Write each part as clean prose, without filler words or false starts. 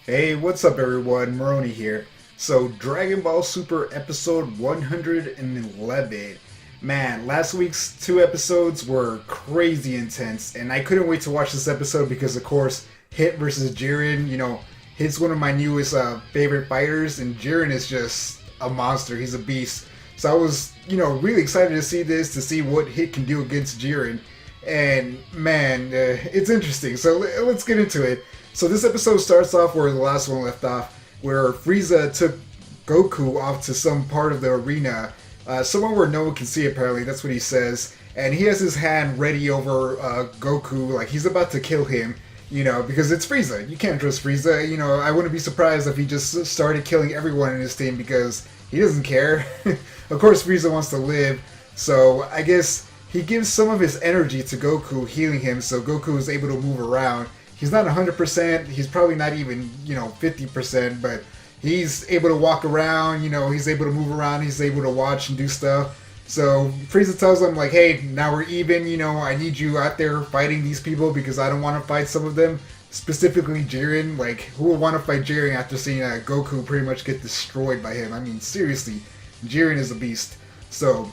Hey, what's up everyone? Maroni here. So, Dragon Ball Super episode 111. Man, last week's two episodes were crazy intense, and I couldn't wait to watch this episode because, of course, Hit versus Jiren, Hit's one of my newest favorite fighters, and Jiren is just a monster. He's a beast. So I was, really excited to see this, to see what Hit can do against Jiren. And man, it's interesting. So let's get into it. So this episode starts off where the last one left off, where Frieza took Goku off to some part of the arena, somewhere where no one can see. Apparently, that's what he says. And he has his hand ready over Goku, like he's about to kill him. Because it's Frieza. You can't trust Frieza. I wouldn't be surprised if he just started killing everyone in his team because he doesn't care. Of course, Frieza wants to live, so I guess he gives some of his energy to Goku, healing him, so Goku is able to move around. He's not 100%, he's probably not even, 50%, but he's able to walk around, he's able to move around, he's able to watch and do stuff. So Frieza tells him, like, hey, now we're even, I need you out there fighting these people because I don't want to fight some of them. Specifically Jiren, like, who would want to fight Jiren after seeing Goku pretty much get destroyed by him? I mean, seriously, Jiren is a beast. So,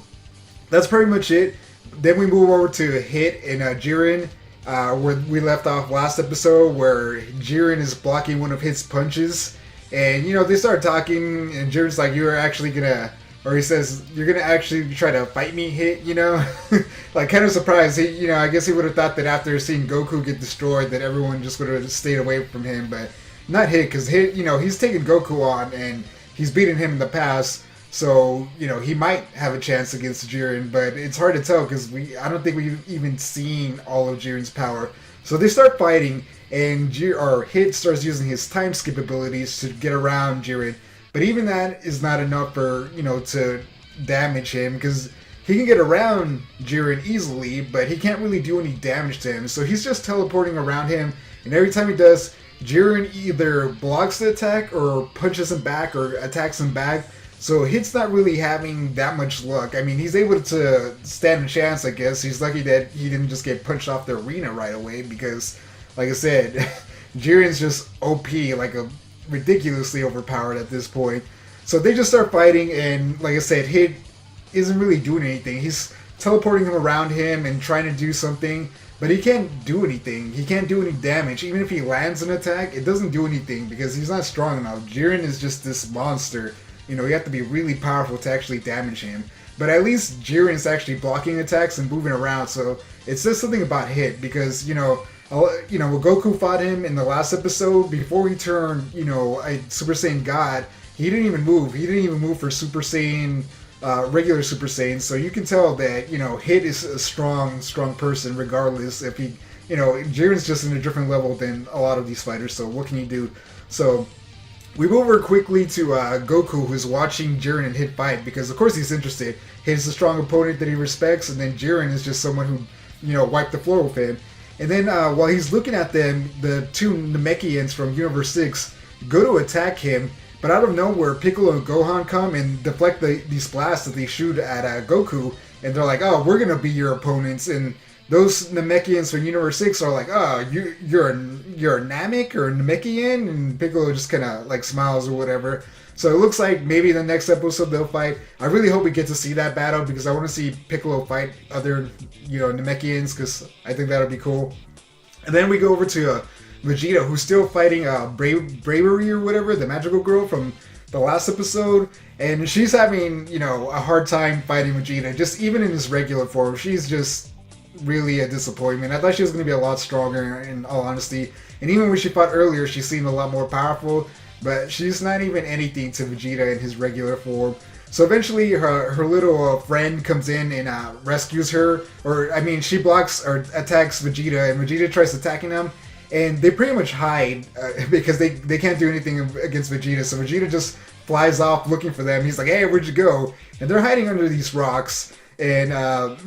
that's pretty much it. Then we move over to Hit and Jiren, where we left off last episode, where Jiren is blocking one of Hit's punches. And, they start talking, and Jiren's like, you're actually gonna... Or he says, you're gonna actually try to fight me, Hit, Like, kind of surprised. He, I guess he would have thought that after seeing Goku get destroyed, that everyone just would have stayed away from him. But not Hit, because Hit, he's taken Goku on, and he's beaten him in the past. So, he might have a chance against Jiren, but it's hard to tell because I don't think we've even seen all of Jiren's power. So they start fighting, and Hit starts using his time skip abilities to get around Jiren. But even that is not enough for, to damage him, because he can get around Jiren easily, but he can't really do any damage to him. So he's just teleporting around him, and every time he does, Jiren either blocks the attack, or punches him back, or attacks him back. So Hit's not really having that much luck. I mean, he's able to stand a chance, I guess. He's lucky that he didn't just get punched off the arena right away, because, like I said, Jiren's just OP, like a ridiculously overpowered at this point. So they just start fighting, and like I said, Hit isn't really doing anything. He's teleporting him around him and trying to do something, but he can't do anything. He can't do any damage. Even if he lands an attack, it doesn't do anything because he's not strong enough. Jiren is just this monster. You have to be really powerful to actually damage him. But at least Jiren's actually blocking attacks and moving around, so it says something about Hit because, when Goku fought him in the last episode, before he turned, a Super Saiyan God, he didn't even move. He didn't even move for Super Saiyan, regular Super Saiyan. So you can tell that, Hit is a strong person regardless if he, Jiren's just in a different level than a lot of these fighters, so what can you do? So we move over quickly to Goku, who's watching Jiren and Hit fight, because of course he's interested. Hit's a strong opponent that he respects, and then Jiren is just someone who, wiped the floor with him. And then while he's looking at them, the two Namekians from Universe 6 go to attack him, but out of nowhere, Piccolo and Gohan come and deflect these blasts that they shoot at Goku, and they're like, oh, we're going to be your opponents, and those Namekians from Universe 6 are like, oh, you're a Namek or a Namekian? And Piccolo just kind of like smiles or whatever. So it looks like maybe the next episode they'll fight. I really hope we get to see that battle because I want to see Piccolo fight other, Namekians because I think that would be cool. And then we go over to Vegeta, who's still fighting Bravery or whatever, the magical girl from the last episode. And she's having, a hard time fighting Vegeta, just even in his regular form. She's just really a disappointment. I thought she was going to be a lot stronger, in all honesty. And even when she fought earlier, she seemed a lot more powerful. But she's not even anything to Vegeta in his regular form. So eventually her little friend comes in and rescues her. She blocks or attacks Vegeta, and Vegeta tries attacking them. And they pretty much hide because they can't do anything against Vegeta. So Vegeta just flies off looking for them. He's like, hey, where'd you go? And they're hiding under these rocks. And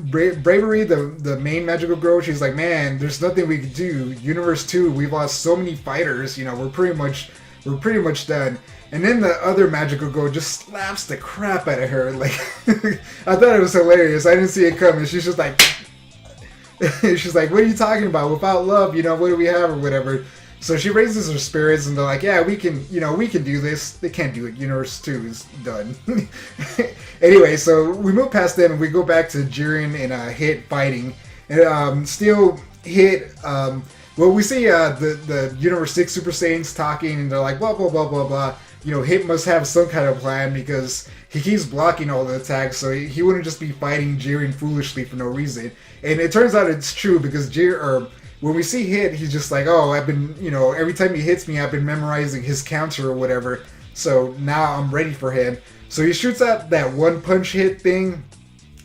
Bravery, the main magical girl, she's like, man, there's nothing we can do. Universe 2, we've lost so many fighters. We're pretty much done. And then the other magical girl just slaps the crap out of her. Like, I thought it was hilarious. I didn't see it coming. She's just like, she's like, what are you talking about? Without love, what do we have or whatever? So she raises her spirits, and they're like, "Yeah, we can do this." They can't do it. Universe 2 is done. Anyway, so we move past them, and we go back to Jiren and Hit fighting, and still Hit. Well, we see the Universe 6 Super Saiyans talking, and they're like, blah blah blah blah blah. Hit must have some kind of plan because he keeps blocking all the attacks, so he wouldn't just be fighting Jiren foolishly for no reason. And it turns out it's true because when we see Hit, he's just like, oh, I've been, every time he hits me, I've been memorizing his counter or whatever, so now I'm ready for him. So he shoots out that one punch hit thing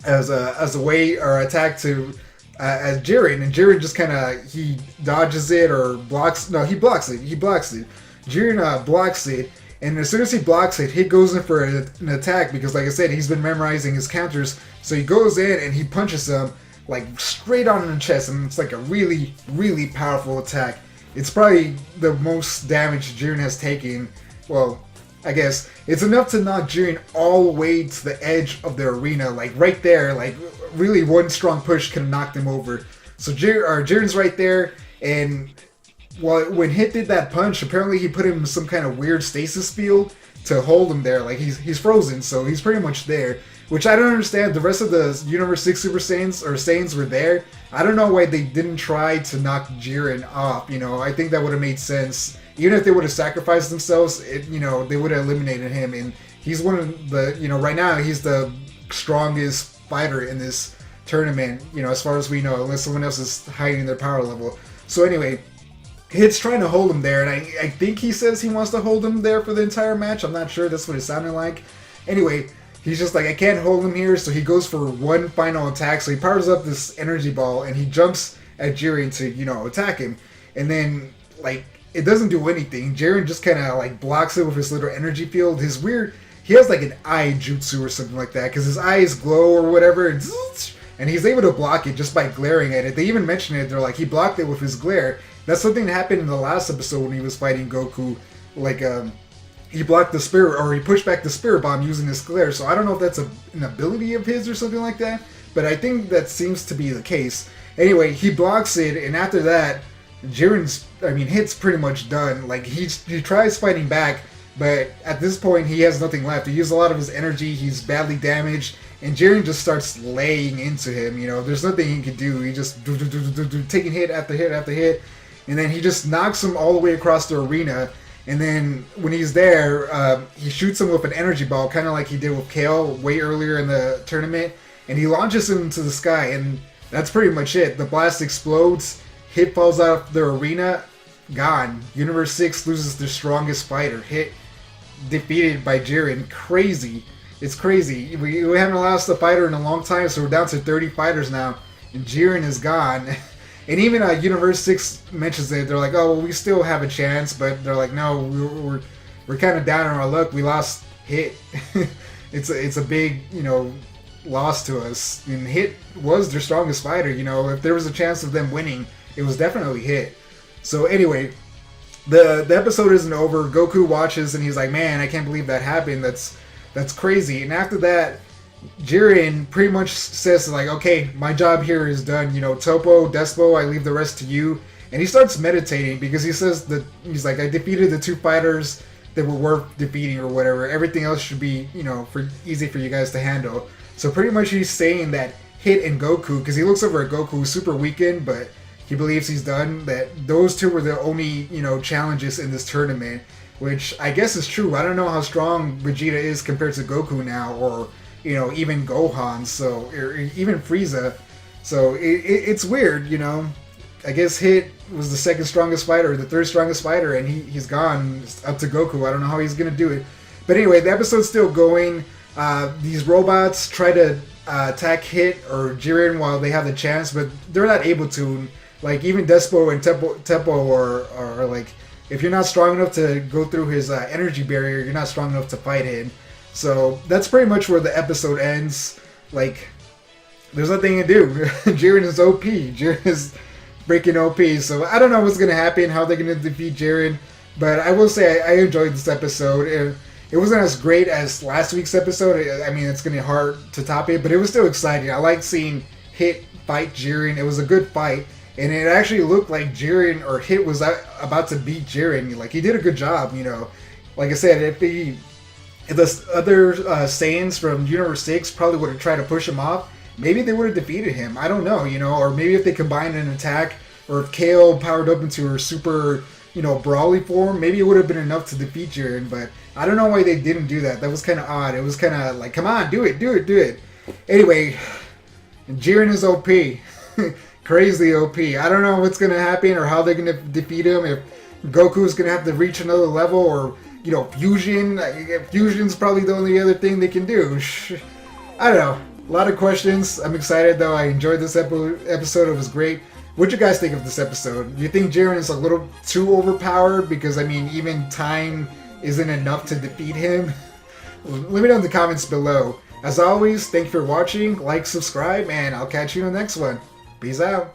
as a way or attack to as Jiren, and Jiren just kind of, he dodges it or blocks, no, he blocks it. Jiren blocks it. And as soon as he blocks it, Hit goes in for an attack because, like I said, he's been memorizing his counters. So he goes in and he punches him like straight on the chest, and it's like a really, really powerful attack. It's probably the most damage Jiren has taken. Well, I guess it's enough to knock Jiren all the way to the edge of the arena, like right there. Like really, one strong push could have knocked him over. So Jiren's right there, and when Hit did that punch, apparently he put him in some kind of weird stasis field to hold him there. Like he's frozen, so he's pretty much there. Which I don't understand. The rest of the Universe 6 Super Saiyans or Saiyans were there. I don't know why they didn't try to knock Jiren off. I think that would have made sense. Even if they would have sacrificed themselves, they would have eliminated him. And he's one of the, right now he's the strongest fighter in this tournament. As far as we know, unless someone else is hiding their power level. So anyway, Hit's trying to hold him there, and I think he says he wants to hold him there for the entire match. I'm not sure. That's what it sounded like. Anyway, he's just like, I can't hold him here, so he goes for one final attack. So he powers up this energy ball, and he jumps at Jiren to, attack him. And then, like, it doesn't do anything. Jiren just kind of, like, blocks it with his little energy field. He has, like, an eye jutsu or something like that, because his eyes glow or whatever, and he's able to block it just by glaring at it. They even mention it. They're like, he blocked it with his glare. That's something that happened in the last episode when he was fighting Goku. Like, he blocked the spirit, or he pushed back the spirit bomb using his glare. So I don't know if that's an ability of his or something like that, but I think that seems to be the case. Anyway, he blocks it, and after that, Hit's pretty much done. Like, he tries fighting back, but at this point, he has nothing left. He used a lot of his energy, he's badly damaged, and Jiren just starts laying into him. There's nothing he can do. He just taking hit after hit after hit, and then he just knocks him all the way across the arena. And then when he's there, he shoots him with an energy ball, kind of like he did with Kale way earlier in the tournament, and he launches him into the sky, and that's pretty much it. The blast explodes, Hit falls out of the arena, gone. Universe 6 loses their strongest fighter. Hit defeated by Jiren. Crazy. It's crazy. We haven't lost a fighter in a long time, so we're down to 30 fighters now, and Jiren is gone. And even Universe 6 mentions it. They're like, oh, well, we still have a chance, but they're like, no, we're kind of down on our luck. We lost Hit. It's a big, loss to us. And Hit was their strongest fighter. If there was a chance of them winning, it was definitely Hit. So anyway, the episode isn't over. Goku watches and he's like, man, I can't believe that happened. That's crazy. And after that, Jiren pretty much says, like, okay, my job here is done. Topo, Despo, I leave the rest to you. And he starts meditating because he says that he's like, I defeated the two fighters that were worth defeating or whatever. Everything else should be, easy for you guys to handle. So pretty much he's saying that Hit and Goku, because he looks over at Goku, who's super weakened, but he believes he's done, that those two were the only, challenges in this tournament, which I guess is true. I don't know how strong Vegeta is compared to Goku now, or even Gohan, or even Frieza. So it's weird, I guess Hit was the second strongest fighter, the third strongest fighter, and he's gone. It's up to Goku. I don't know how he's gonna do it. But anyway, the episode's still going. These robots try to attack Hit or Jiren while they have the chance, but they're not able to. Like, even Despo and Tempo are like, if you're not strong enough to go through his energy barrier, you're not strong enough to fight him. So that's pretty much where the episode ends. Like, there's nothing to do. Jiren is OP. Jiren is freaking OP. So I don't know what's going to happen, how they're going to defeat Jiren. But I will say I enjoyed this episode. It wasn't as great as last week's episode. I mean, it's going to be hard to top it, but it was still exciting. I liked seeing Hit fight Jiren. It was a good fight. and it actually looked like Jiren or Hit was about to beat Jiren. Like he did a good job, you know. Like I said, if the other Saiyans from Universe 6 probably would have tried to push him off, maybe they would have defeated him. I don't know, you know, or maybe if they combined an attack, or if KO powered up into her super, you know, brawly form, maybe it would have been enough to defeat Jiren, but I don't know why they didn't do that. That was kind of odd. It was kind of like, come on, do it. Anyway, Jiren is OP. Crazy OP. I don't know what's going to happen or how they're going to defeat him, if Goku's going to have to reach another level, or, you know, fusion. Fusion's probably the only other thing they can do. I don't know. A lot of questions. I'm excited though. I enjoyed this episode. It was great. What'd you guys think of this episode? Do you think Jiren is a little too overpowered? Because, I mean, even time isn't enough to defeat him? Let me know in the comments below. As always, thank you for watching. Like, subscribe, and I'll catch you in the next one. Peace out.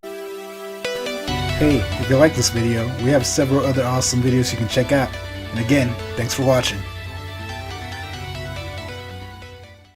Hey, if you like this video, we have several other awesome videos you can check out. And again, thanks for watching.